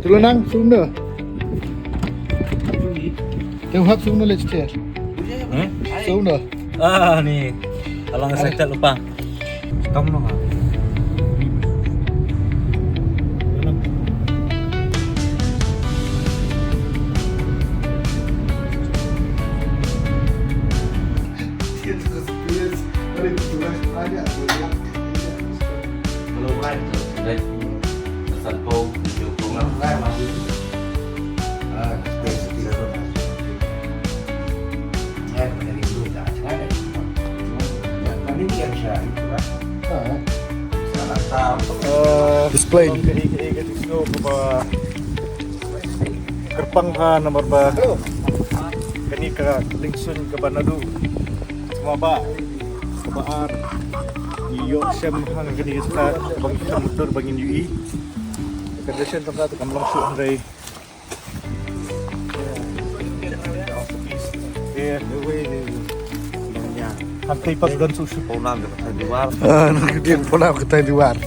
Tulo nang sumno. Tengok sumno lecet. Sumno. Ah, nih. Kalau nggak saya lupa. Kamu nggak? Belum kan tuh, sudah tersentuh hubungan kan masih. Display. Gerbang ka nomor ba kani ka lingsun ka banadu semua kebaan iyo sem hang kani sa bang motor bangin UI condition tong ka langsung andai the way Hantay pas dan susu Ponam dekat di luar. Kudieng pula kita di luar.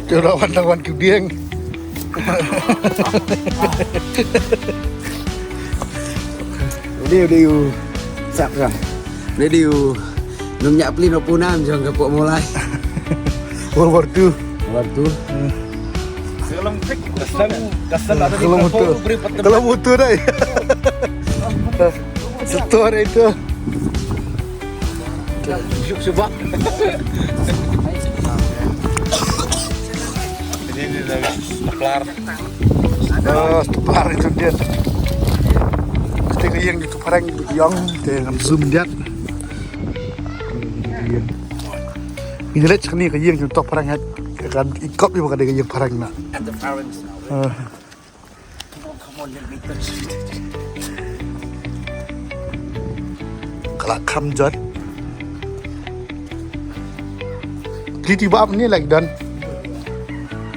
Lawan kudieng. Dia sap kan. Dia nung nyak pli no punam jong kapok mulai. World War II. selang pik kasan ada di Kalau mutu deh. Setor itu. Coba. ini dari staplar Stepar itu dia. Ketika yang itu parang yang dengan zoom dia. Ini lihat sekali yang itu parang kan ikop juga dengan yang parang nak. At the parents now. Come on, let me touch it. Kalau kamjot. Kli tiba apa ni lagi dan.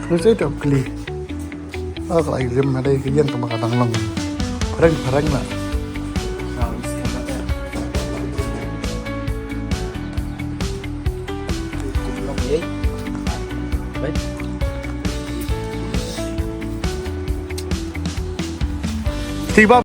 Saya tak kli. Kalau irim ada yang kemakan lang. Parang nak. Tiba